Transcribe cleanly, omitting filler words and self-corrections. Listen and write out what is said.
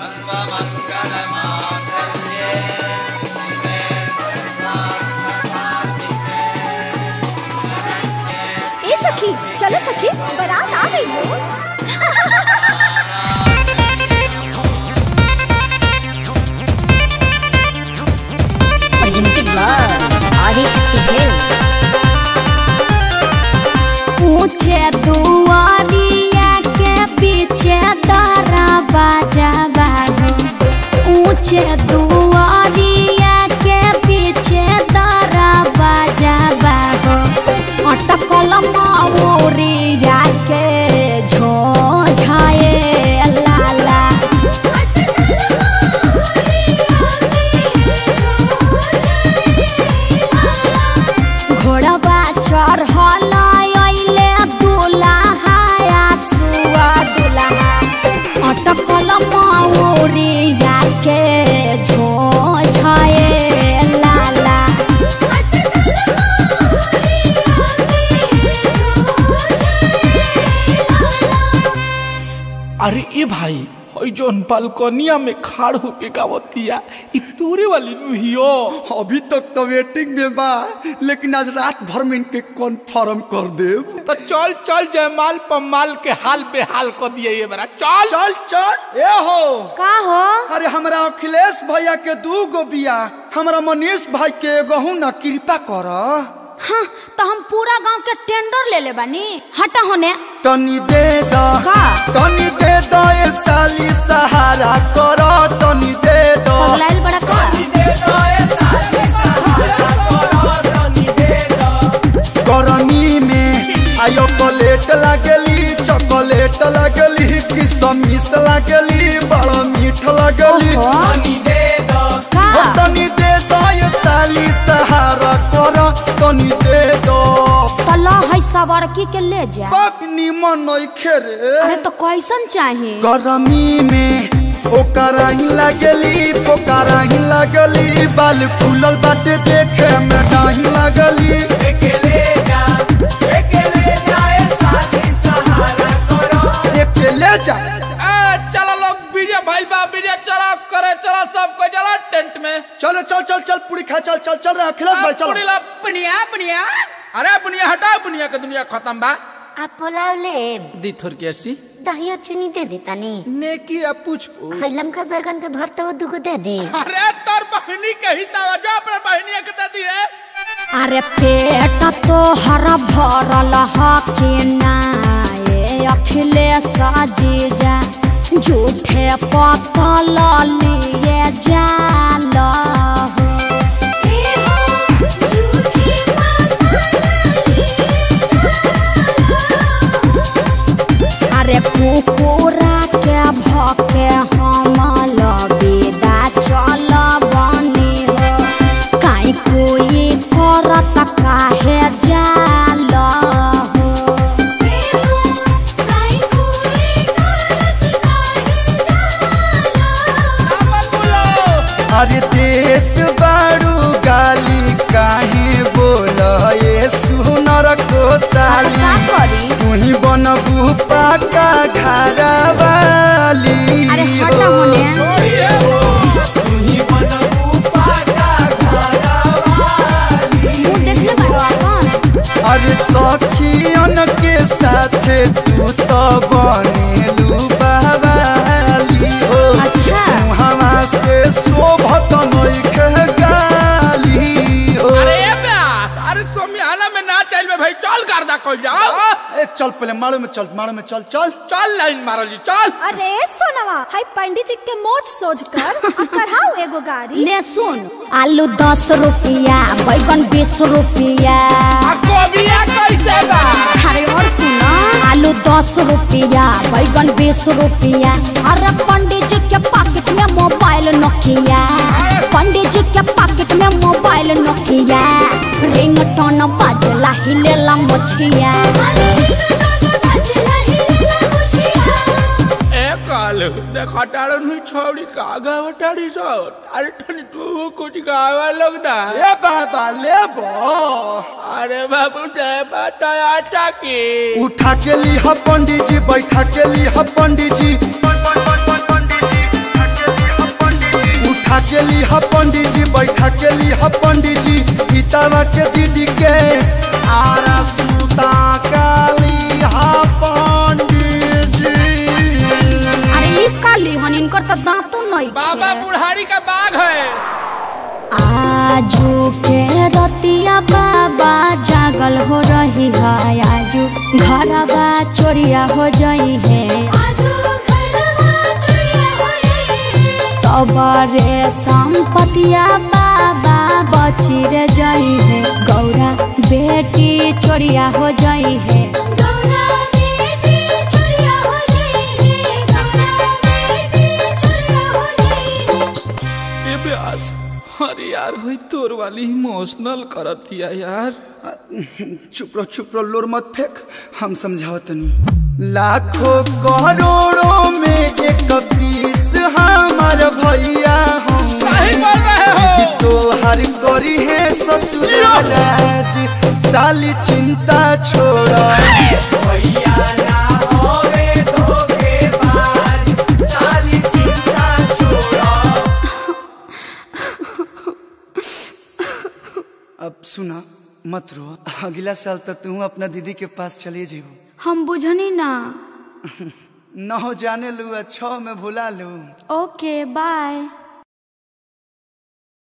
ए सखी चलो सखी बारात आ गई हो। ऊंचे दुआरिया के पीछे तारा बाजा बागो, ऊंचे दुआरिया के पीछे तारा बाजा बागो, अटकल माऊरिया के झोझाए लाला, घोड़वा चढ़ल अइले दुल्हा सुआ दुल्हा, अटकल माऊरिया के झोझाए लाला। अरे ए भाई जोन बालकोनिया में खाड़ होके गावतिया इ तोरे वाली नुहियो। अभी तक तो वेटिंग में बा, लेकिन आज रात भर में इनके कन्फर्म कर देब। तो चल चल जयमाल पमाल के हाल बेहाल कर दिए ये बरा। चल चल चल। ए हो का हो? अरे हमरा अखिलेश भैया के 2 गो बिया, हमरा मनीष भाई के एगो ना, कृपा कर। हाँ तो हम पूरा गांव के टेंडर ले ले बानी, हटा होने। तनी दे द, तनी दे द ए साली सहारा करो, तनी दे द। पगलाइल बड़ा का? तनी दे द ए साली सहारा करो, तनी दे द। गरमी में आयो चॉकलेट लागली, चॉकलेट लागली, किशमिश लागली, बड़ा मीठ लागली। तनी दे द, तनी दे द ए साली सहारा करो, तनी दे द। तला है सवारकी के ले जा। बाप निमन नइखे रे। अरे तो कैसन चाहिए? गरमी में ओकरा ही लागली, पोकरा ही लागली, बाल फूलल बाटे देखे में डाही लागली। अकेले जा ए साली सहारा करो, अकेले जा। चलो लोग बीजे भाई बा बीजे चला करे, चला सबको चला टेंट में। चलो चल चल चल पूरी खा, चल चल चल रहे अखिलेश भाई चलो। पुनिया पुनिया, अरे पुनिया हटाओ, पुनिया के दुनिया खत्म बा। आप पुलाव ले दी थोर के ऐसी दहिया चीनी दे देता नी। नेकी अब पूछ खैलम का बैगन के भरता हुआ 2 गो दे दे। अरे तोर बहनी कही तावा जो अपने बहनी के दे दी है। अरे पेट तो हरा भरल हके ना ये अखिलेश जीजा, झूठे पतल लिए जाला हो। अरे कुकुरा के भके हम लबेदा चल बनी हो, काई कोई करत काहे जाल हो। अरे देत बाड़ू गाली काहे बोल ये सुनर को साली, तू ही बनबू पाका घरा वाली। अरे हटा होने। तू ही बनबू पाका घरा वाली। तू देख ले बाबा कौन? अरे सखियन के साथ तू तो बनेलू बवाली हो। अच्छा हवा से शोभत नइखे गाली हो। अरे प्यास, अरे सोमियाना में ना चल में भाई, चल कर दा कोई जाओ। ए चल पहले मारो में चल, मारो में चल चल चल लाइन मारो जी चल। अरे सोनवा हाय पंडित जी के मोच सोच कर करहाओ एगो गाड़ी। ले सुन, आलू 10 रुपया, बैगन 20 रुपया। गोबिया कैसे बा? अरे और सुना, आलू 10 रुपया, बैगन 20 रुपया। अरे पंडित जी के पॉकेट में मोबाइल नोकिया, पंडित जी के पॉकेट में मोबाइल नोकिया, रिंगटोन बाजला हिलेला मोछिया। देखा टाड़न हुई छोड़ी का गावा टाड़ी सो। अरे ठनी तू कुछ गावा लोग ना। ए बाबा ले बो। अरे बाबू जय बताया टाकी उठा के ली ह पंडित जी, बैठा के ली ह पंडित जी। बैठा के लिहा पंडित जी गीतावा के दीदी के आरा सूता काली हा पंडित जी। अरे ये काली हन इनकर तो दांतों नहीं बाबा बुढ़ारी का बाग है। आजू के रतिया बाबा जागल हो रही है, आजू घरवा चोरिया हो जाई है, सबरे संपतिया बाबा बची रे जाई है, गौरा बेटी चोरिया हो जाई है, अरे यार हुई तोर वाली इमोशनल करत हिया यार। चुप रहो लोर मत फेंक, हम समझाओ तनी। लाखों करोड़ों में एक पीस हमार भैया हम, सही बोल रहे हो। तो हर करी है ससुराराज, साली चिंता छोड़ा भैया ना होवे धोखेबाज, साली चिंता छोड़ा। अब सुना मत रो, अगला साल तक तू अपना दीदी के पास चले जेबो। हम बुझनी ना। 9 जाने लू 6 में भुला लू। ओके बाय।